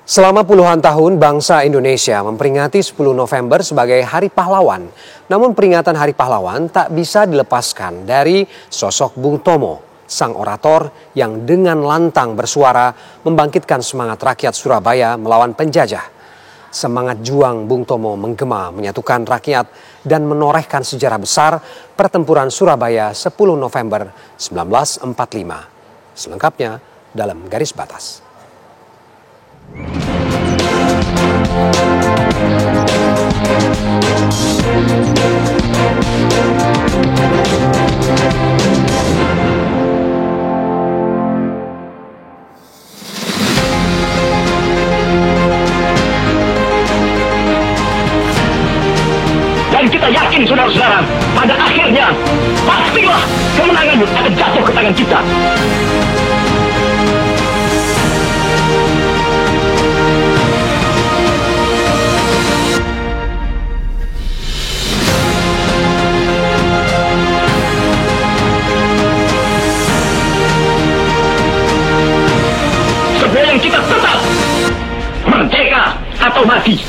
Selama puluhan tahun, bangsa Indonesia memperingati 10 November sebagai Hari Pahlawan. Namun peringatan Hari Pahlawan tak bisa dilepaskan dari sosok Bung Tomo, sang orator yang dengan lantang bersuara membangkitkan semangat rakyat Surabaya melawan penjajah. Semangat juang Bung Tomo menggema menyatukan rakyat dan menorehkan sejarah besar pertempuran Surabaya 10 November 1945. Selengkapnya dalam Garis Batas. Dan kita yakin, saudara-saudara, pada akhirnya pastilah kemenangan akan jatuh ke tangan kita. Sebelum kita tetap merdeka atau mati.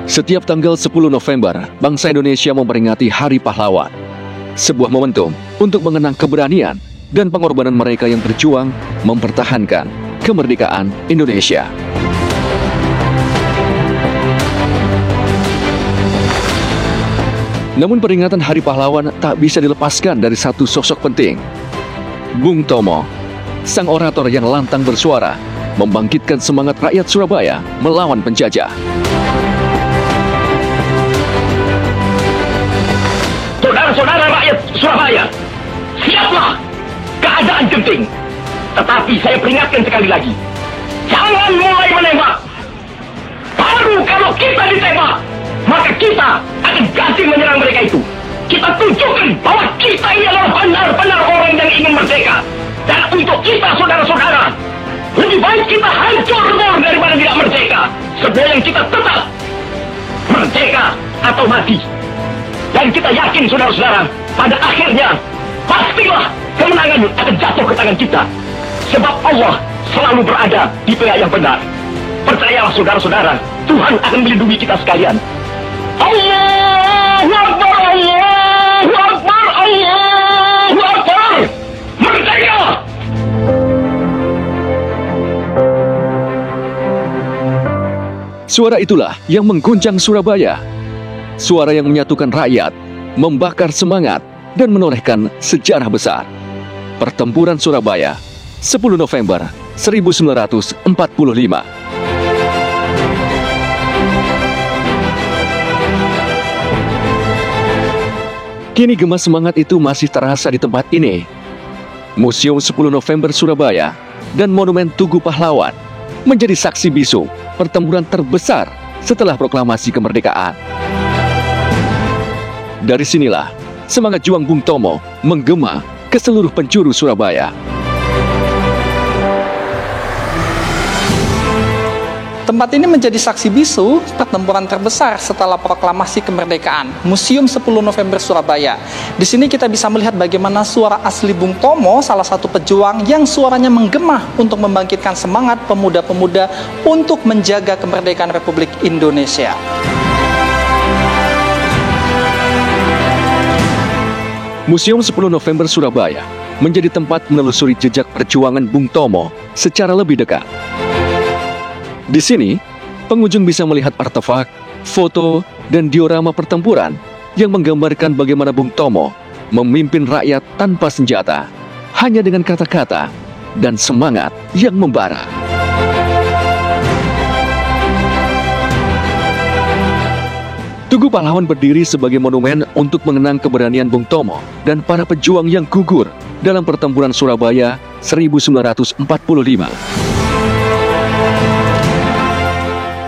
Setiap tanggal 10 November, bangsa Indonesia memperingati Hari Pahlawan. Sebuah momentum untuk mengenang keberanian dan pengorbanan mereka yang berjuang mempertahankan kemerdekaan Indonesia. Namun peringatan Hari Pahlawan tak bisa dilepaskan dari satu sosok penting. Bung Tomo, sang orator yang lantang bersuara, membangkitkan semangat rakyat Surabaya melawan penjajah. Saudara-saudara rakyat Surabaya, siaplah, keadaan genting. Tetapi saya peringatkan sekali lagi, jangan mulai menembak. Baru kalau kita ditembak, maka kita akan ganti menyerang mereka itu. Kita tunjukkan bahwa kita ini adalah benar-benar orang yang ingin merdeka. Dan untuk kita, saudara-saudara, lebih baik kita hancur daripada tidak merdeka. Sebelum kita tetap merdeka atau mati. Dan kita yakin, saudara-saudara, pada akhirnya pastilah kemenangan akan jatuh ke tangan kita. Sebab Allah selalu berada di pihak yang benar. Percayalah, saudara-saudara, Tuhan akan melindungi kita sekalian. Allahu Akbar, Allahu Akbar, Allahu Akbar. Merdeka! Suara itulah yang mengguncang Surabaya. Suara yang menyatukan rakyat, membakar semangat, dan menorehkan sejarah besar. Pertempuran Surabaya, 10 November 1945. Kini gema semangat itu masih terasa di tempat ini. Museum 10 November Surabaya dan Monumen Tugu Pahlawan menjadi saksi bisu pertempuran terbesar setelah proklamasi kemerdekaan. Dari sinilah semangat juang Bung Tomo menggema ke seluruh penjuru Surabaya. Tempat ini menjadi saksi bisu pertempuran terbesar setelah proklamasi kemerdekaan, Museum 10 November Surabaya. Di sini kita bisa melihat bagaimana suara asli Bung Tomo, salah satu pejuang yang suaranya menggema untuk membangkitkan semangat pemuda-pemuda untuk menjaga kemerdekaan Republik Indonesia. Museum 10 November Surabaya menjadi tempat menelusuri jejak perjuangan Bung Tomo secara lebih dekat. Di sini, pengunjung bisa melihat artefak, foto, dan diorama pertempuran yang menggambarkan bagaimana Bung Tomo memimpin rakyat tanpa senjata, hanya dengan kata-kata dan semangat yang membara. Tugu Pahlawan berdiri sebagai monumen untuk mengenang keberanian Bung Tomo dan para pejuang yang gugur dalam pertempuran Surabaya 1945.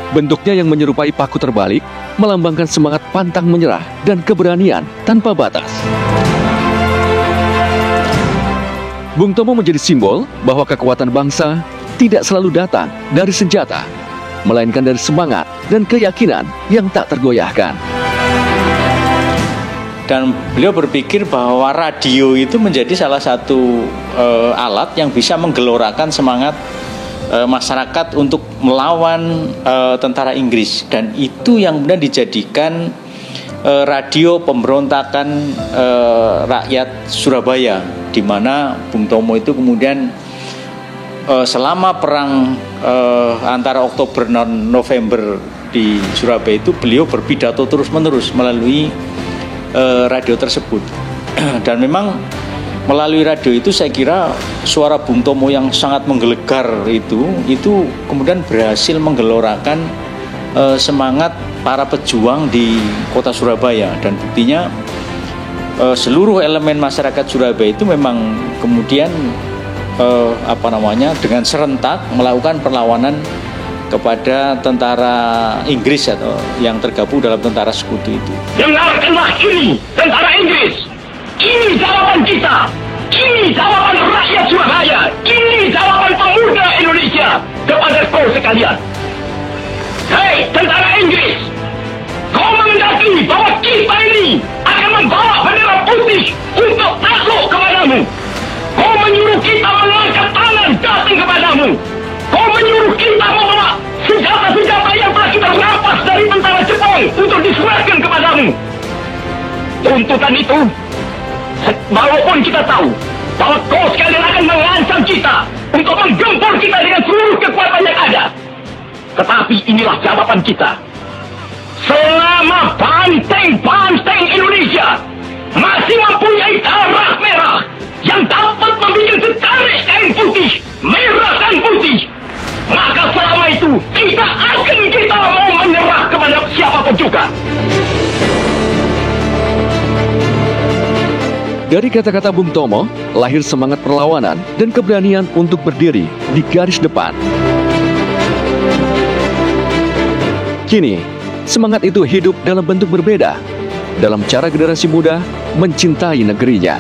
Bentuknya yang menyerupai paku terbalik, melambangkan semangat pantang menyerah dan keberanian tanpa batas. Bung Tomo menjadi simbol bahwa kekuatan bangsa tidak selalu datang dari senjata, melainkan dari semangat dan keyakinan yang tak tergoyahkan. Dan beliau berpikir bahwa radio itu menjadi salah satu alat yang bisa menggelorakan semangat masyarakat untuk melawan tentara Inggris, dan itu yang kemudian dijadikan radio pemberontakan rakyat Surabaya, di mana Bung Tomo itu kemudian selama perang antara Oktober dan November di Surabaya itu beliau berpidato terus-menerus melalui radio tersebut. Dan memang melalui radio itu saya kira suara Bung Tomo yang sangat menggelegar itu kemudian berhasil menggelorakan semangat para pejuang di kota Surabaya, dan buktinya seluruh elemen masyarakat Surabaya itu memang kemudian dengan serentak melakukan perlawanan kepada tentara Inggris atau yang tergabung dalam tentara sekutu itu. Dengarkanlah ini, tentara Inggris. Ini jawaban kita. Ini jawaban rakyat Surabaya. Ini jawaban pemuda Indonesia kepada kau sekalian. Hei, tentara Inggris, kau mengendaki bahwa kita ini akan membawa bendera putih untuk takluk kepadamu. Kau menyuruh kita mengangkat tangan datang kepadamu. Kau menyuruh kita membawa senjata-senjata yang telah kita rampas dari tentara Jepang untuk diserahkan kepadamu. Tuntutan itu, walaupun kita tahu bahwa kau sekalian akan mengancam kita untuk menggempur kita dengan seluruh kekuatan yang ada, tetapi inilah jawaban kita. Selama banteng-banteng Indonesia masih mempunyai darah merah yang dapat membuat setarik kain putih, merah dan putih, maka selama itu kita mau menyerah kepada siapapun juga. Dari kata-kata Bung Tomo, lahir semangat perlawanan dan keberanian untuk berdiri di garis depan. Kini, semangat itu hidup dalam bentuk berbeda, dalam cara generasi muda mencintai negerinya.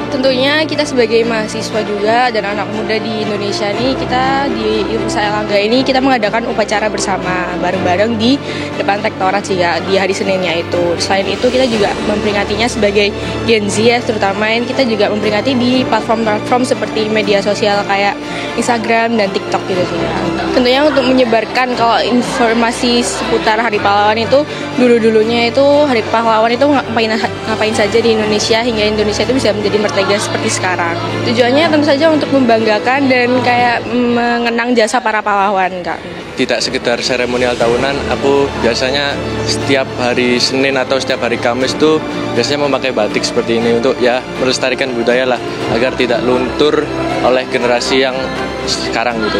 Tentunya kita sebagai mahasiswa juga dan anak muda di Indonesia nih, kita di Universitas Airlangga ini kita mengadakan upacara bersama bareng-bareng di depan Rektorat sih ya, di hari Seninnya itu. Selain itu kita juga memperingatinya sebagai Gen Z ya, terutama kita juga memperingati di platform-platform seperti media sosial kayak Instagram dan TikTok gitu sih ya. Tentunya untuk menyebarkan kalau informasi seputar Hari Pahlawan itu dulu-dulunya itu Hari Pahlawan itu ngapain saja di Indonesia hingga Indonesia itu bisa menjadi merdeka seperti sekarang. Tujuannya tentu saja untuk membanggakan dan kayak mengenang jasa para pahlawan, Kak. Tidak sekedar seremonial tahunan, aku biasanya setiap hari Senin atau setiap hari Kamis tuh biasanya memakai batik seperti ini untuk ya melestarikan budaya lah agar tidak luntur oleh generasi yang sekarang gitu.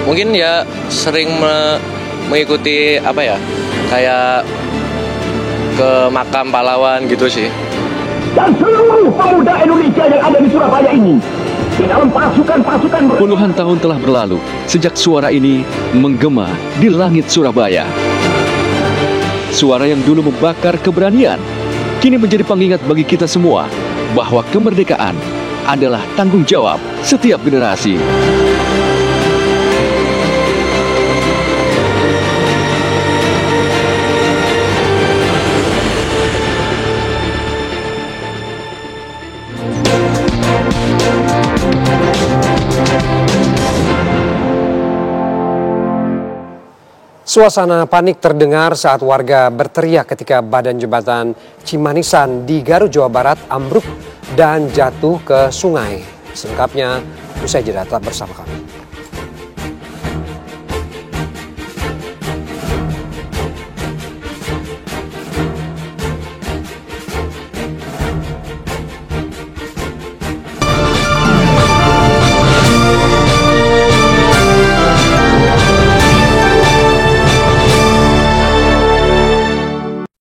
Mungkin ya sering mengikuti kayak ke makam pahlawan gitu sih. Dan seluruh pemuda Indonesia yang ada di Surabaya ini, di dalam pasukan-pasukan Puluhan tahun telah berlalu sejak suara ini menggema di langit Surabaya. Suara yang dulu membakar keberanian, kini menjadi pengingat bagi kita semua bahwa kemerdekaan adalah tanggung jawab setiap generasi. Suasana panik terdengar saat warga berteriak ketika badan jembatan Cimanisan di Garut, Jawa Barat ambruk dan jatuh ke sungai. Selengkapnya usai jeda, tetap bersama kami.